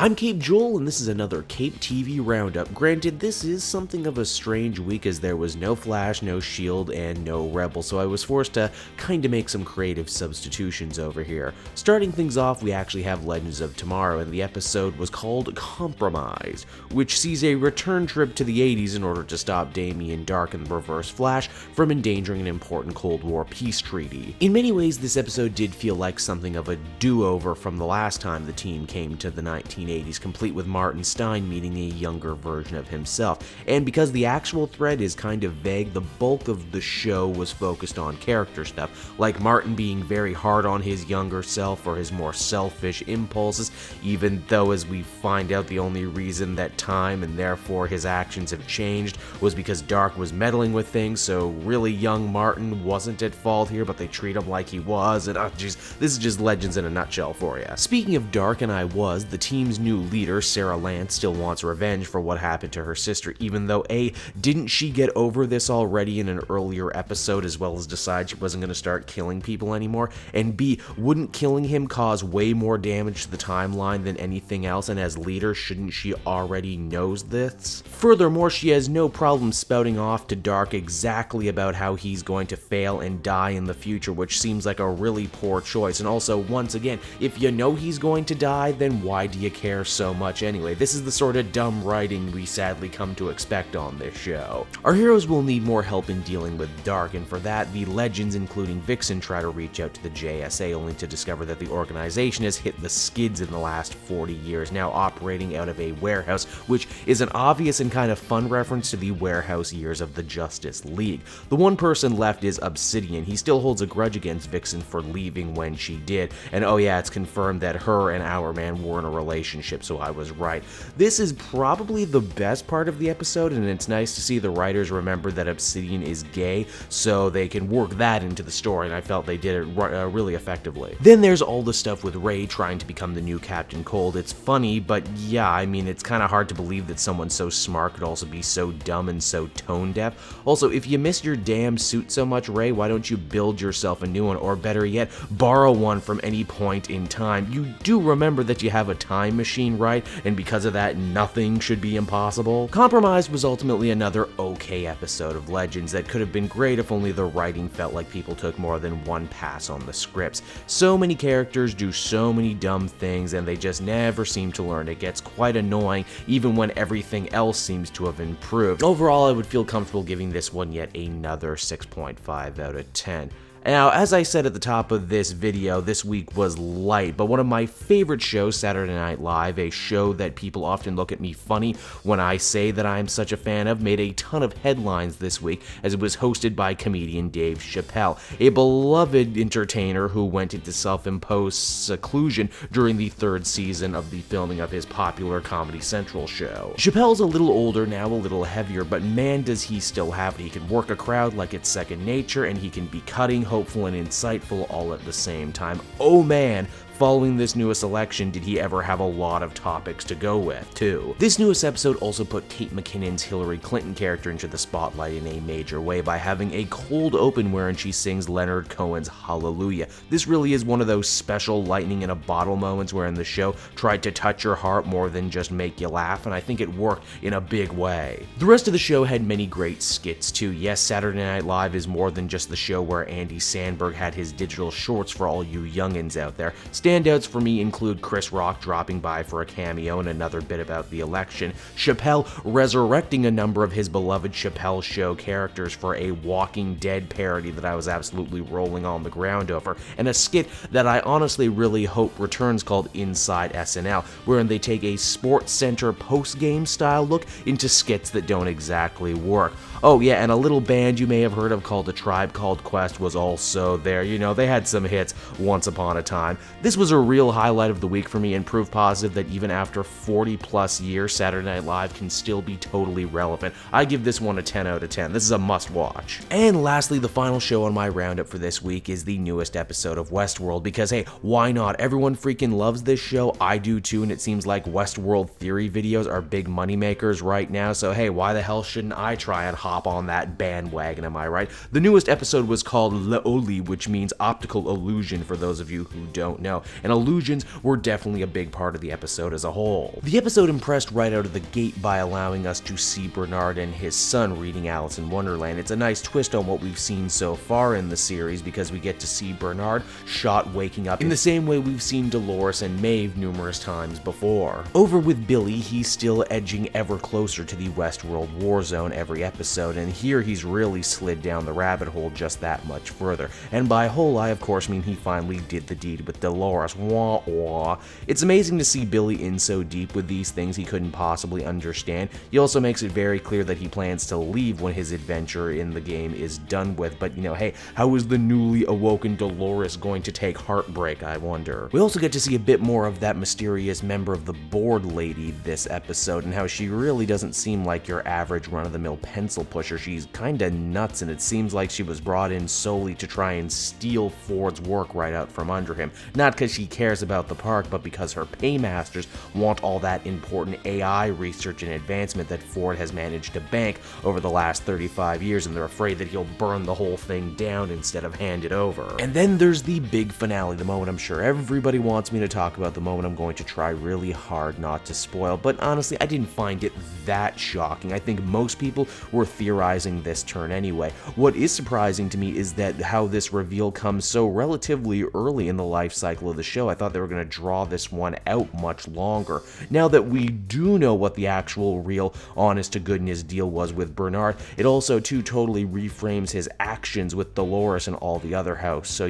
I'm Cape Joel, and this is another Cape TV Roundup. Granted, this is something of a strange week as there was no Flash, no Shield, and no Rebel, so I was forced to kinda make some creative substitutions over here. Starting things off, we actually have Legends of Tomorrow, and the episode was called Compromised, which sees a return trip to the 80s in order to stop Damian Dark and the Reverse Flash from endangering an important Cold War peace treaty. In many ways, this episode did feel like something of a do-over from the last time the team came to the 1980s, complete with Martin Stein meeting a younger version of himself. And because the actual thread is kind of vague, the bulk of the show was focused on character stuff, like Martin being very hard on his younger self for his more selfish impulses, even though as we find out the only reason that time and therefore his actions have changed was because Dark was meddling with things, so really young Martin wasn't at fault here, but they treat him like he was, and this is just Legends in a nutshell for you. Speaking of Dark and the team's new leader, Sarah Lance, still wants revenge for what happened to her sister, even though A, didn't she get over this already in an earlier episode as well as decide she wasn't going to start killing people anymore, and B, wouldn't killing him cause way more damage to the timeline than anything else, and as leader, shouldn't she already knows this? Furthermore, she has no problem spouting off to Dark exactly about how he's going to fail and die in the future, which seems like a really poor choice, and also, once again, if you know he's going to die, then why do you care so much anyway? This is the sort of dumb writing we sadly come to expect on this show. Our heroes will need more help in dealing with Dark, and for that, the Legends, including Vixen, try to reach out to the JSA, only to discover that the organization has hit the skids in the last 40 years, now operating out of a warehouse, which is an obvious and kind of fun reference to the warehouse years of the Justice League. The one person left is Obsidian. He still holds a grudge against Vixen for leaving when she did, and oh yeah, it's confirmed that her and Our Man were in a relationship, so I was right. This is probably the best part of the episode, and it's nice to see the writers remember that Obsidian is gay, so they can work that into the story, and I felt they did it really effectively. Then there's all the stuff with Ray trying to become the new Captain Cold. It's funny, but yeah, I mean, it's kind of hard to believe that someone so smart could also be so dumb and so tone deaf. Also, if you missed your damn suit so much, Ray, why don't you build yourself a new one, or better yet, borrow one from any point in time? You do remember that you have a time machine, right? And because of that, nothing should be impossible. Compromised was ultimately another okay episode of Legends that could have been great if only the writing felt like people took more than one pass on the scripts. So many characters do so many dumb things and they just never seem to learn. It gets quite annoying even when everything else seems to have improved. Overall, I would feel comfortable giving this one yet another 6.5 out of 10. Now, as I said at the top of this video, this week was light, but one of my favorite shows, Saturday Night Live, a show that people often look at me funny when I say that I'm such a fan of, made a ton of headlines this week as it was hosted by comedian Dave Chappelle, a beloved entertainer who went into self-imposed seclusion during the third season of the filming of his popular Comedy Central show. Chappelle's a little older now, a little heavier, but man does he still have it. He can work a crowd like it's second nature, and he can be cutting, hopeful, and insightful all at the same time. Oh man, following this newest election, did he ever have a lot of topics to go with, too. This newest episode also put Kate McKinnon's Hillary Clinton character into the spotlight in a major way by having a cold open wherein she sings Leonard Cohen's Hallelujah. This really is one of those special lightning in a bottle moments wherein the show tried to touch your heart more than just make you laugh, and I think it worked in a big way. The rest of the show had many great skits, too. Yes, Saturday Night Live is more than just the show where Andy Samberg had his digital shorts for all you youngins out there. Standouts for me include Chris Rock dropping by for a cameo and another bit about the election, Chappelle resurrecting a number of his beloved Chappelle Show characters for a Walking Dead parody that I was absolutely rolling on the ground over, and a skit that I honestly really hope returns called Inside SNL, wherein they take a Sports Center post-game style look into skits that don't exactly work. Oh yeah, and a little band you may have heard of called A Tribe Called Quest was also there. You know, they had some hits once upon a time. This was a real highlight of the week for me and proof positive that even after 40 plus years, Saturday Night Live can still be totally relevant. I give this one a 10 out of 10. This is a must watch. And lastly, the final show on my roundup for this week is the newest episode of Westworld, because hey, why not? Everyone freaking loves this show. I do too, and it seems like Westworld theory videos are big moneymakers right now, so hey, why the hell shouldn't I try and hop hop on that bandwagon, am I right? The newest episode was called Leoli, which means optical illusion for those of you who don't know, and illusions were definitely a big part of the episode as a whole. The episode impressed right out of the gate by allowing us to see Bernard and his son reading Alice in Wonderland. It's a nice twist on what we've seen so far in the series because we get to see Bernard shot waking up in the same way we've seen Dolores and Maeve numerous times before. Over with Billy, he's still edging ever closer to the Westworld war zone every episode, and here he's really slid down the rabbit hole just that much further. And by whole, I of course mean he finally did the deed with Dolores. Wah wah. It's amazing to see Billy in so deep with these things he couldn't possibly understand. He also makes it very clear that he plans to leave when his adventure in the game is done with, but hey, how is the newly awoken Dolores going to take heartbreak, I wonder? We also get to see a bit more of that mysterious member of the board lady this episode, and how she really doesn't seem like your average run-of-the-mill pencil pusher. She's kinda nuts, and it seems like she was brought in solely to try and steal Ford's work right out from under him. Not because she cares about the park, but because her paymasters want all that important AI research and advancement that Ford has managed to bank over the last 35 years, and they're afraid that he'll burn the whole thing down instead of hand it over. And then there's the big finale, the moment I'm sure everybody wants me to talk about, the moment I'm going to try really hard not to spoil, but honestly, I didn't find it that shocking. I think most people were theorizing this turn anyway. What is surprising to me is that how this reveal comes so relatively early in the life cycle of the show. I thought they were going to draw this one out much longer. Now that we do know what the actual real honest-to-goodness deal was with Bernard, it also too totally reframes his actions with Dolores and all the other house. So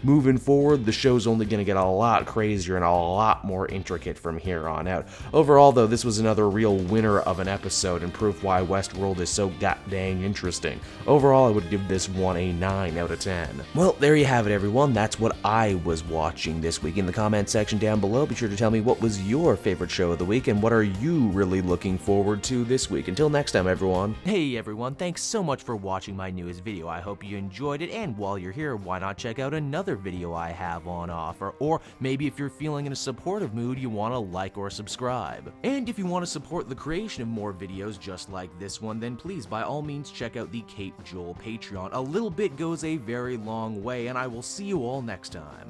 moving forward, the show's only going to get a lot crazier and a lot more intricate from here on out. Overall, though, this was another real winner of an episode and proof why Westworld is so god-dang interesting. Overall, I would give this one a 9 out of 10. Well, there you have it, everyone. That's what I was watching this week. In the comment section down below, be sure to tell me what was your favorite show of the week and what are you really looking forward to this week. Until next time, everyone. Hey, everyone. Thanks so much for watching my newest video. I hope you enjoyed it, and while you're here, why not check out another video I have on offer? Or maybe if you're feeling in a supportive mood, you want to like or subscribe. And if you want to support the creation of more videos just like this one, then please, by all means, check out the Cape Joel Patreon. A little bit goes a very long way, and I will see you all next time.